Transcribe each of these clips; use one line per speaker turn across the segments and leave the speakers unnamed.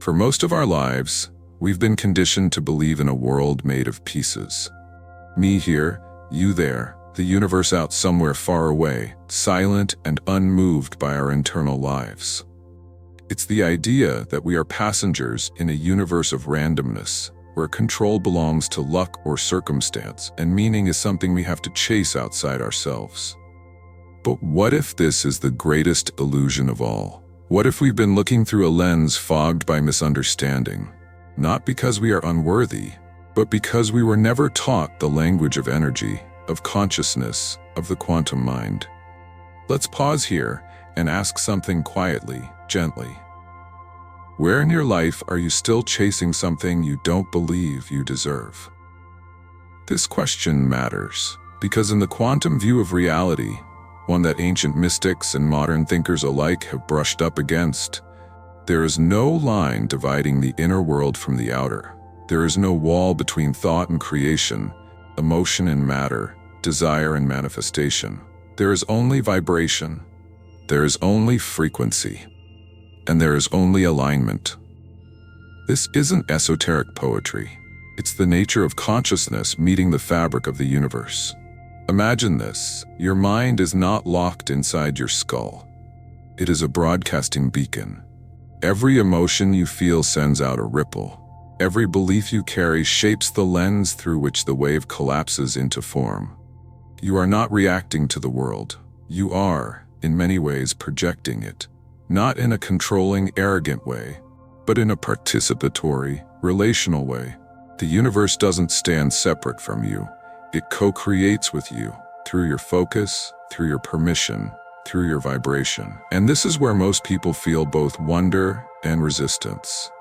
For most of our lives, we've been conditioned to believe in a world made of pieces. Me here, you there, the universe out somewhere far away, silent and unmoved by our internal lives. It's the idea that we are passengers in a universe of randomness, where control belongs to luck or circumstance, and meaning is something we have to chase outside ourselves. But what if this is the greatest illusion of all? What if we've been looking through a lens fogged by misunderstanding? Not because we are unworthy, but because we were never taught the language of energy, of consciousness, of the quantum mind. Let's pause here and ask something quietly, gently. Where in your life are you still chasing something you don't believe you deserve? This question matters because in the quantum view of reality, one that ancient mystics and modern thinkers alike have brushed up against, there is no line dividing the inner world from the outer. There is no wall between thought and creation, emotion and matter, desire and manifestation. There is only vibration. There is only frequency. And there is only alignment. This isn't esoteric poetry. It's the nature of consciousness meeting the fabric of the universe. Imagine this. Your mind is not locked inside your skull. It is a broadcasting beacon. Every emotion you feel sends out a ripple. Every belief you carry shapes the lens through which the wave collapses into form. You are not reacting to the world. You are, in many ways, projecting it. Not in a controlling, arrogant way, but in a participatory, relational way. The universe doesn't stand separate from you. It co-creates with you, through your focus, through your permission, through your vibration. And this is where most people feel both wonder and resistance.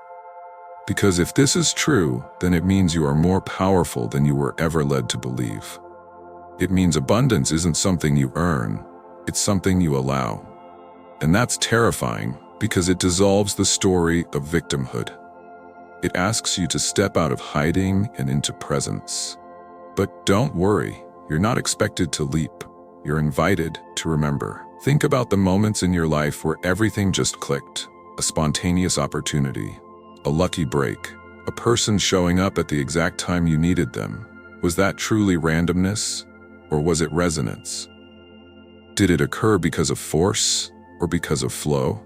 Because if this is true, then it means you are more powerful than you were ever led to believe. It means abundance isn't something you earn, it's something you allow. And that's terrifying because it dissolves the story of victimhood. It asks you to step out of hiding and into presence. But don't worry, you're not expected to leap. You're invited to remember. Think about the moments in your life where everything just clicked. A spontaneous opportunity, a lucky break, a person showing up at the exact time you needed them. Was that truly randomness, or was it resonance? Did it occur because of force, or because of flow?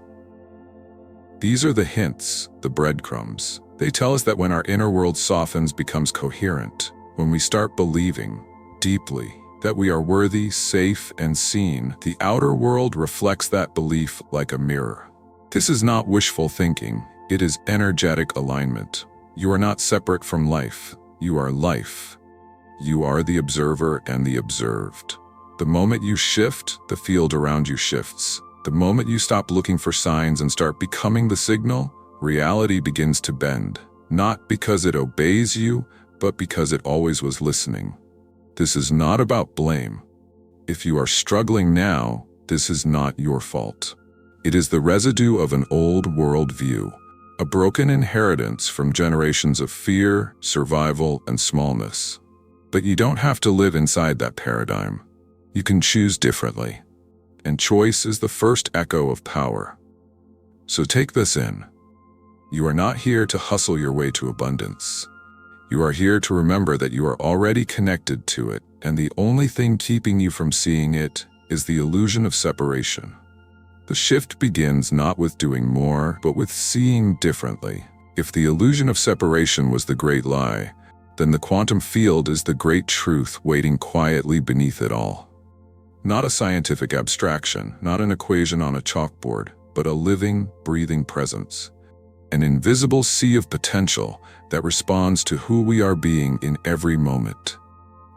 These are the hints, the breadcrumbs. They tell us that when our inner world softens, becomes coherent, when we start believing deeply that we are worthy, safe, and seen, the outer world reflects that belief like a mirror. This is not wishful thinking, it is energetic alignment. You are not separate from life, you are life. You are the observer and the observed. The moment you shift, the field around you shifts. The moment you stop looking for signs and start becoming the signal, reality begins to bend. Not because it obeys you, but because it always was listening. This is not about blame. If you are struggling now, this is not your fault. It is the residue of an old world view, a broken inheritance from generations of fear, survival, and smallness. But you don't have to live inside that paradigm. You can choose differently. And choice is the first echo of power. So take this in. You are not here to hustle your way to abundance. You are here to remember that you are already connected to it, and the only thing keeping you from seeing it is the illusion of separation. The shift begins not with doing more, but with seeing differently. If the illusion of separation was the great lie, then the quantum field is the great truth waiting quietly beneath it all. Not a scientific abstraction, not an equation on a chalkboard, but a living, breathing presence. An invisible sea of potential that responds to who we are being in every moment.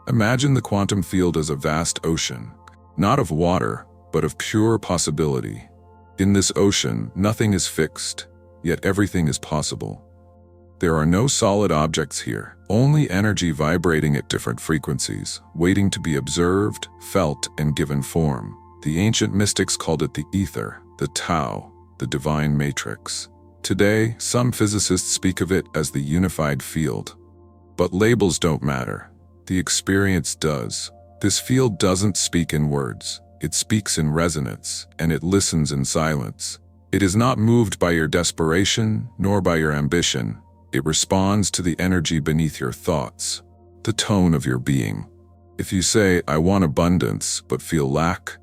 Imagine the quantum field as a vast ocean, not of water, but of pure possibility. In this ocean, nothing is fixed, yet everything is possible. There are no solid objects here, only energy vibrating at different frequencies, waiting to be observed, felt, and given form. The ancient mystics called it the ether, the Tao, the divine matrix. Today, some physicists speak of it as the unified field. But labels don't matter. The experience does. This field doesn't speak in words. It speaks in resonance, and it listens in silence. It is not moved by your desperation, nor by your ambition. It responds to the energy beneath your thoughts, the tone of your being. If you say, I want abundance, but feel lack,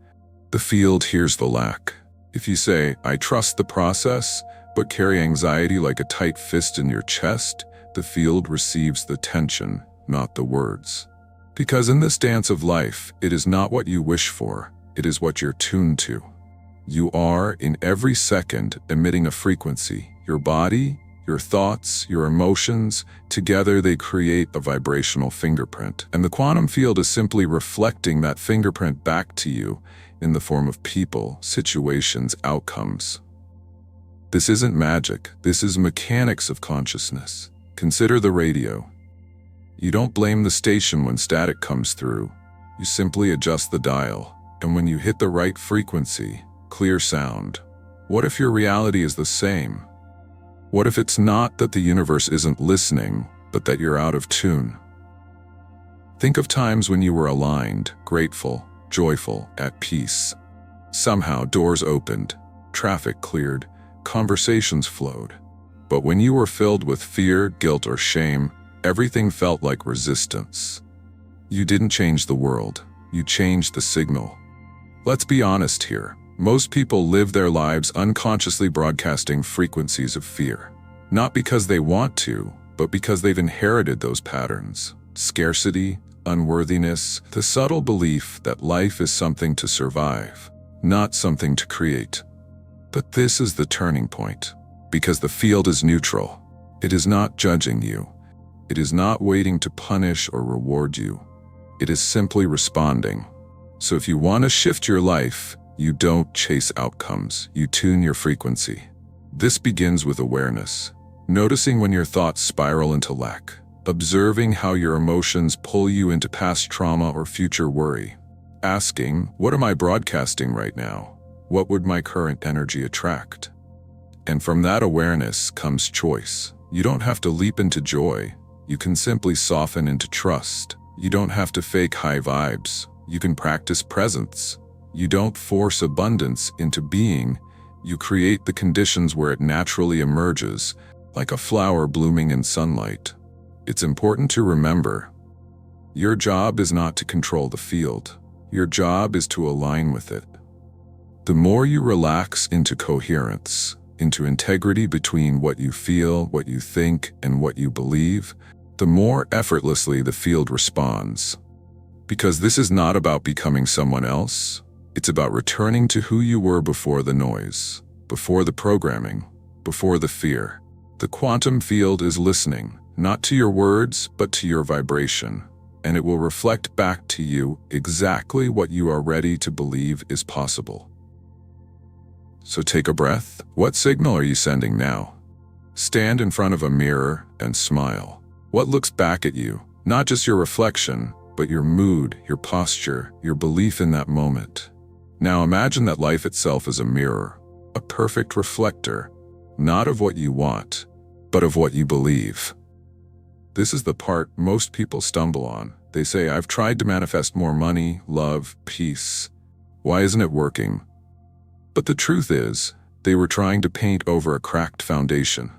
the field hears the lack. If you say, I trust the process, but carry anxiety like a tight fist in your chest, the field receives the tension, not the words. Because in this dance of life, it is not what you wish for, it is what you're tuned to. You are, in every second, emitting a frequency. Your body, your thoughts, your emotions, together they create a vibrational fingerprint. And the quantum field is simply reflecting that fingerprint back to you in the form of people, situations, outcomes. This isn't magic, this is mechanics of consciousness. Consider the radio. You don't blame the station when static comes through. You simply adjust the dial. And when you hit the right frequency, clear sound. What if your reality is the same? What if it's not that the universe isn't listening, but that you're out of tune? Think of times when you were aligned, grateful, joyful, at peace. Somehow doors opened, traffic cleared, conversations flowed. But when you were filled with fear, guilt, or shame, everything felt like resistance. You didn't change the world, you changed the signal. Let's be honest here. Most people live their lives unconsciously broadcasting frequencies of fear. Not because they want to, but because they've inherited those patterns. Scarcity, unworthiness, the subtle belief that life is something to survive, not something to create. But this is the turning point. Because the field is neutral. It is not judging you. It is not waiting to punish or reward you. It is simply responding. So if you want to shift your life, you don't chase outcomes, you tune your frequency. This begins with awareness, noticing when your thoughts spiral into lack, observing how your emotions pull you into past trauma or future worry, asking, what am I broadcasting right now? What would my current energy attract? And from that awareness comes choice. You don't have to leap into joy, you can simply soften into trust. You don't have to fake high vibes, you can practice presence. You don't force abundance into being, you create the conditions where it naturally emerges, like a flower blooming in sunlight. It's important to remember, your job is not to control the field. Your job is to align with it. The more you relax into coherence, into integrity between what you feel, what you think, and what you believe, the more effortlessly the field responds. Because this is not about becoming someone else. It's about returning to who you were before the noise, before the programming, before the fear. The quantum field is listening, not to your words, but to your vibration, and it will reflect back to you exactly what you are ready to believe is possible. So take a breath. What signal are you sending now? Stand in front of a mirror and smile. What looks back at you? Not just your reflection, but your mood, your posture, your belief in that moment. Now imagine that life itself is a mirror, a perfect reflector, not of what you want, but of what you believe. This is the part most people stumble on. They say, I've tried to manifest more money, love, peace. Why isn't it working? But the truth is, they were trying to paint over a cracked foundation.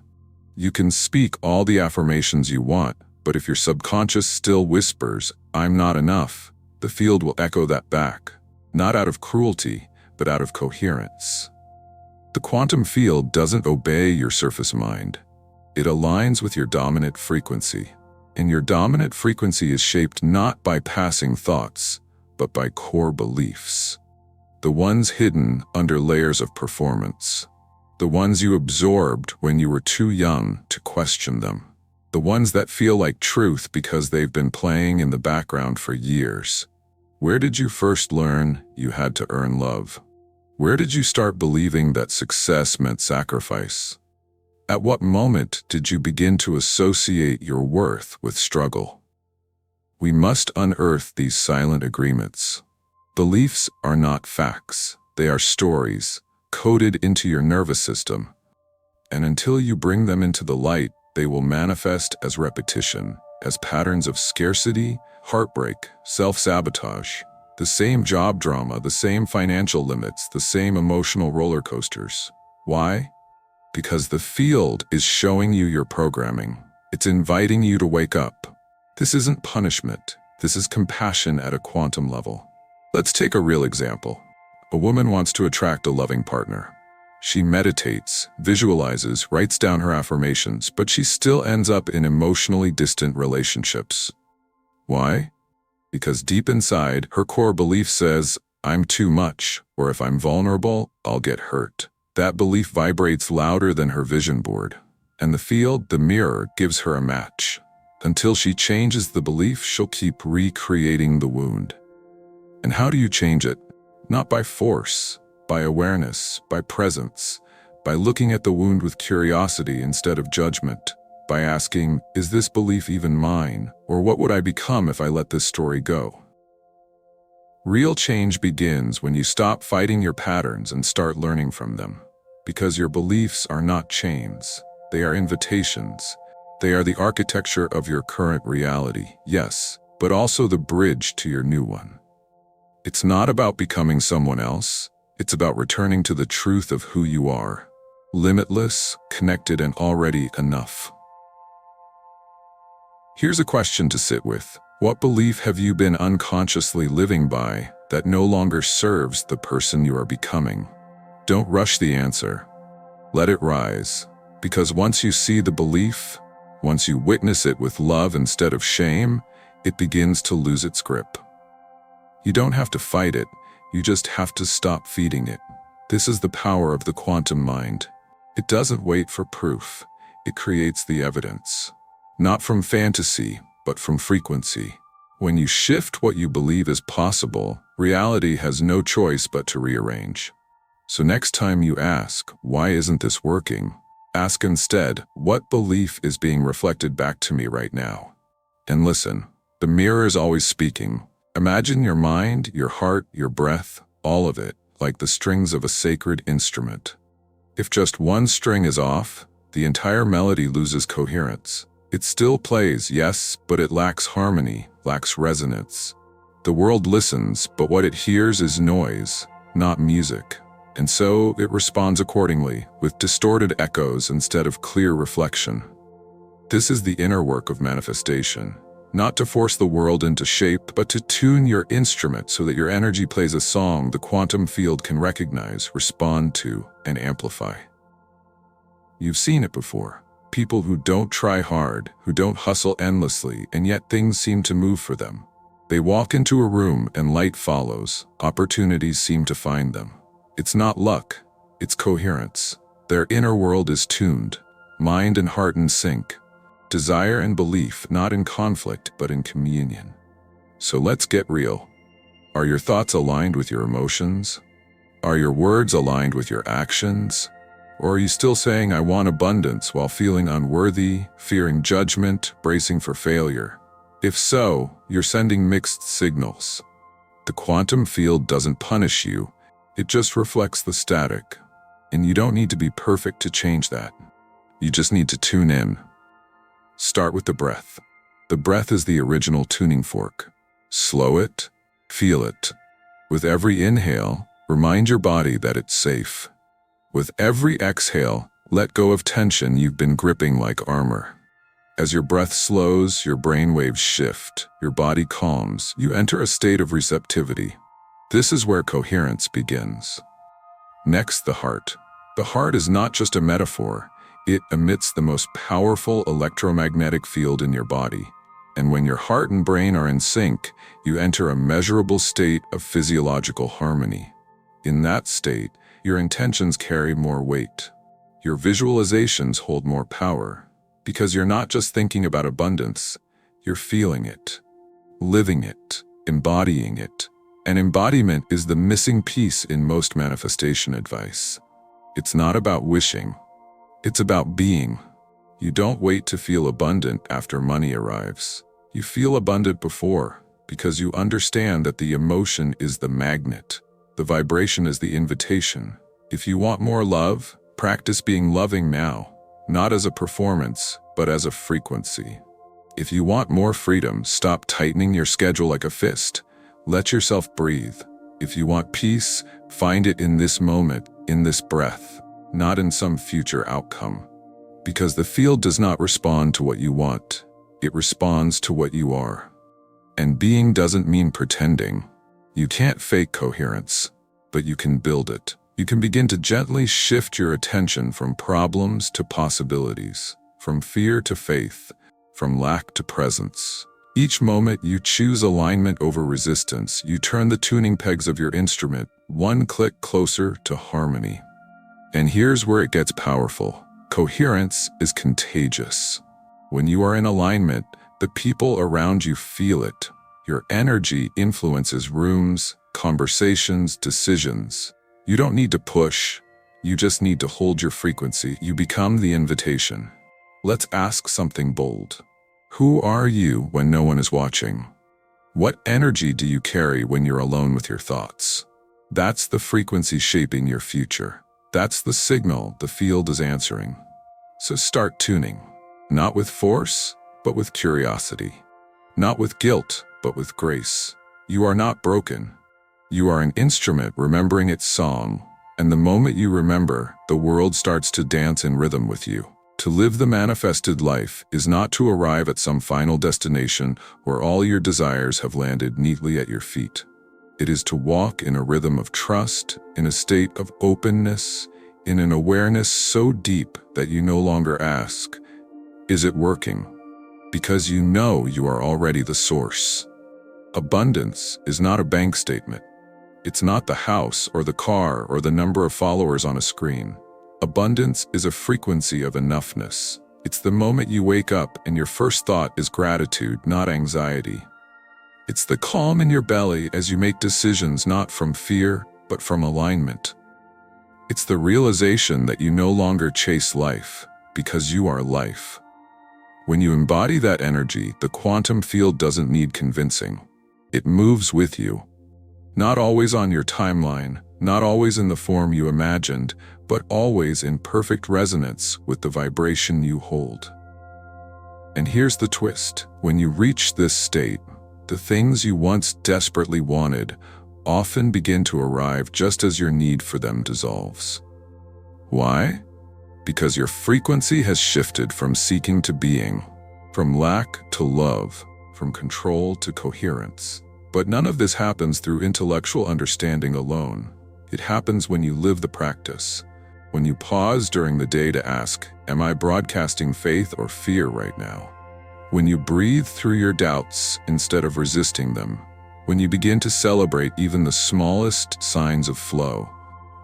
You can speak all the affirmations you want, but if your subconscious still whispers, I'm not enough, the field will echo that back. Not out of cruelty, but out of coherence. The quantum field doesn't obey your surface mind. It aligns with your dominant frequency. And your dominant frequency is shaped not by passing thoughts, but by core beliefs. The ones hidden under layers of performance. The ones you absorbed when you were too young to question them. The ones that feel like truth because they've been playing in the background for years. Where did you first learn you had to earn love? Where did you start believing that success meant sacrifice? At what moment did you begin to associate your worth with struggle? We must unearth these silent agreements. Beliefs are not facts. They are stories, coded into your nervous system. And until you bring them into the light, they will manifest as repetition, as patterns of scarcity, heartbreak, self-sabotage, the same job drama, the same financial limits, the same emotional roller coasters. Why? Because the field is showing you your programming. It's inviting you to wake up. This isn't punishment. This is compassion at a quantum level. Let's take a real example. A woman wants to attract a loving partner. She meditates, visualizes, writes down her affirmations, but she still ends up in emotionally distant relationships. Why? Because deep inside, her core belief says, I'm too much, or if I'm vulnerable, I'll get hurt. That belief vibrates louder than her vision board, and the field, the mirror, gives her a match. Until she changes the belief, she'll keep recreating the wound. And how do you change it? Not by force, by awareness, by presence, by looking at the wound with curiosity instead of judgment, by asking, is this belief even mine, or what would I become if I let this story go? Real change begins when you stop fighting your patterns and start learning from them. Because your beliefs are not chains, they are invitations. They are the architecture of your current reality, yes, but also the bridge to your new one. It's not about becoming someone else, it's about returning to the truth of who you are. Limitless, connected, and already enough. Here's a question to sit with. What belief have you been unconsciously living by that no longer serves the person you are becoming? Don't rush the answer. Let it rise. Because once you see the belief, once you witness it with love instead of shame, it begins to lose its grip. You don't have to fight it, you just have to stop feeding it. This is the power of the quantum mind. It doesn't wait for proof, it creates the evidence. Not from fantasy, but from frequency. When you shift what you believe is possible, reality has no choice but to rearrange. So next time you ask, why isn't this working? Ask instead, what belief is being reflected back to me right now? And listen, the mirror is always speaking. Imagine your mind, your heart, your breath, all of it, like the strings of a sacred instrument. If just one string is off, the entire melody loses coherence. It still plays, yes, but it lacks harmony, lacks resonance. The world listens, but what it hears is noise, not music. And so it responds accordingly, with distorted echoes instead of clear reflection. This is the inner work of manifestation. Not to force the world into shape, but to tune your instrument so that your energy plays a song the quantum field can recognize, respond to, and amplify. You've seen it before. People who don't try hard, who don't hustle endlessly, and yet things seem to move for them. They walk into a room and light follows. Opportunities seem to find them. It's not luck, it's coherence. Their inner world is tuned, mind and heart in sync. Desire and belief not in conflict but in communion. So let's get real. Are your thoughts aligned with your emotions? Are your words aligned with your actions? Or are you still saying I want abundance while feeling unworthy, fearing judgment, bracing for failure? If so, you're sending mixed signals. The quantum field doesn't punish you, it just reflects the static. And you don't need to be perfect to change that. You just need to tune in. Start with the breath. The breath is the original tuning fork. Slow it, feel it. With every inhale, remind your body that it's safe. With every exhale, let go of tension you've been gripping like armor. As your breath slows, your brain waves shift, your body calms, you enter a state of receptivity. This is where coherence begins. Next, the heart. The heart is not just a metaphor. It emits the most powerful electromagnetic field in your body. And when your heart and brain are in sync, you enter a measurable state of physiological harmony. In that state, your intentions carry more weight. Your visualizations hold more power. Because you're not just thinking about abundance, you're feeling it, living it, embodying it. And embodiment is the missing piece in most manifestation advice. It's not about wishing. It's about being. You don't wait to feel abundant after money arrives. You feel abundant before, because you understand that the emotion is the magnet. The vibration is the invitation. If you want more love, practice being loving now, not as a performance, but as a frequency. If you want more freedom, stop tightening your schedule like a fist. Let yourself breathe. If you want peace, find it in this moment, in this breath. not in some future outcome. Because the field does not respond to what you want, it responds to what you are. And being doesn't mean pretending. You can't fake coherence, but you can build it. You can begin to gently shift your attention from problems to possibilities, from fear to faith, from lack to presence. Each moment you choose alignment over resistance, you turn the tuning pegs of your instrument one click closer to harmony. And here's where it gets powerful. Coherence is contagious. When you are in alignment, the people around you feel it. Your energy influences rooms, conversations, decisions. You don't need to push. You just need to hold your frequency. You become the invitation. Let's ask something bold. Who are you when no one is watching? What energy do you carry when you're alone with your thoughts? That's the frequency shaping your future. That's the signal the field is answering. So start tuning. Not with force, but with curiosity. Not with guilt, but with grace. You are not broken. You are an instrument remembering its song, and the moment you remember, the world starts to dance in rhythm with you. To live the manifested life is not to arrive at some final destination where all your desires have landed neatly at your feet. It is to walk in a rhythm of trust, in a state of openness, in an awareness so deep that you no longer ask, "Is it working?" Because you know you are already the source. Abundance is not a bank statement. It's not the house or the car or the number of followers on a screen. Abundance is a frequency of enoughness. It's the moment you wake up and your first thought is gratitude, not anxiety. It's the calm in your belly as you make decisions not from fear, but from alignment. It's the realization that you no longer chase life, because you are life. When you embody that energy, the quantum field doesn't need convincing. It moves with you. Not always on your timeline, not always in the form you imagined, but always in perfect resonance with the vibration you hold. And here's the twist. When you reach this state, the things you once desperately wanted often begin to arrive just as your need for them dissolves. Why? Because your frequency has shifted from seeking to being, from lack to love, from control to coherence. But none of this happens through intellectual understanding alone. It happens when you live the practice. When you pause during the day to ask, "Am I broadcasting faith or fear right now?" When you breathe through your doubts instead of resisting them. When you begin to celebrate even the smallest signs of flow.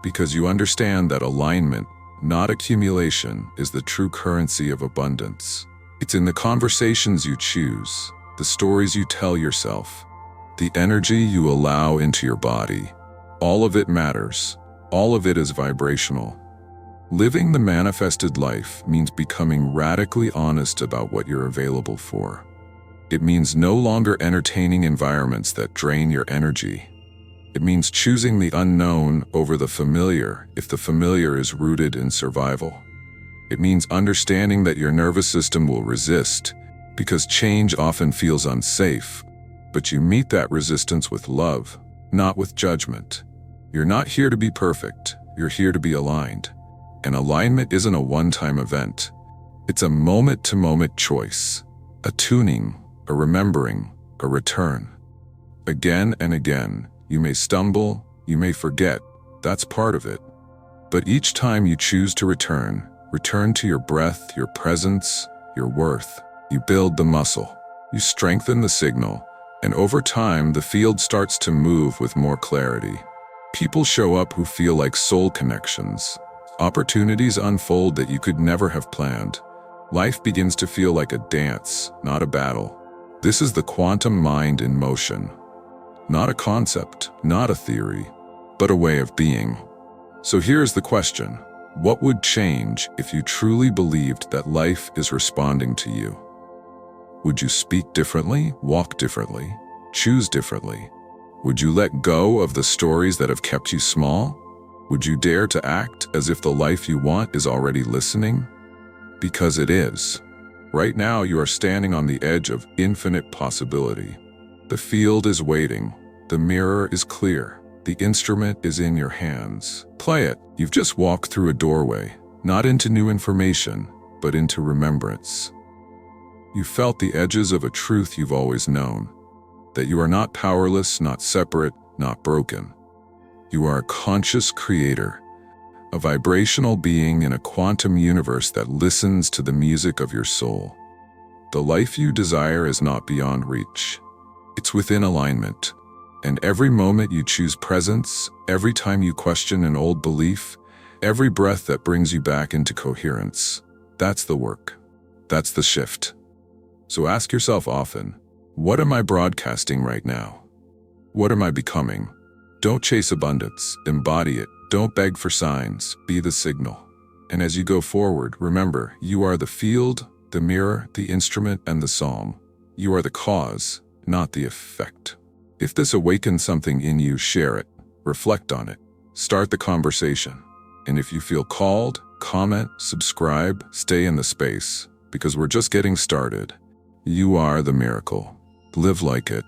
Because you understand that alignment, not accumulation, is the true currency of abundance. It's in the conversations you choose, the stories you tell yourself, the energy you allow into your body. All of it matters. All of it is vibrational. Living the manifested life means becoming radically honest about what you're available for. It means no longer entertaining environments that drain your energy. It means choosing the unknown over the familiar if the familiar is rooted in survival. It means understanding that your nervous system will resist because change often feels unsafe, but you meet that resistance with love, not with judgment. You're not here to be perfect, you're here to be aligned. And alignment isn't a one-time event. It's a moment-to-moment choice, a tuning, a remembering, a return. Again and again, you may stumble, you may forget, that's part of it. But each time you choose to return to your breath, your presence, your worth, you build the muscle, you strengthen the signal, and over time the field starts to move with more clarity. People show up who feel like soul connections. Opportunities unfold that you could never have planned. Life begins to feel like a dance, not a battle. This is the quantum mind in motion. Not a concept, not a theory, but a way of being. So here's the question. What would change if you truly believed that life is responding to you? Would you speak differently, walk differently, choose differently? Would you let go of the stories that have kept you small? Would you dare to act as if the life you want is already listening? Because it is. Right now you are standing on the edge of infinite possibility. The field is waiting. The mirror is clear. The instrument is in your hands. Play it. You've just walked through a doorway, not into new information, but into remembrance. You felt the edges of a truth you've always known, that you are not powerless, not separate, not broken. You are a conscious creator, a vibrational being in a quantum universe that listens to the music of your soul. The life you desire is not beyond reach. It's within alignment. And every moment you choose presence, every time you question an old belief, every breath that brings you back into coherence, that's the work. That's the shift. So ask yourself often, what am I broadcasting right now? What am I becoming? Don't chase abundance, embody it. Don't beg for signs, be the signal. And as you go forward, remember, you are the field, the mirror, the instrument, and the psalm. You are the cause, not the effect. If this awakens something in you, share it, reflect on it, start the conversation. And if you feel called, comment, subscribe, stay in the space, because we're just getting started. You are the miracle. Live like it.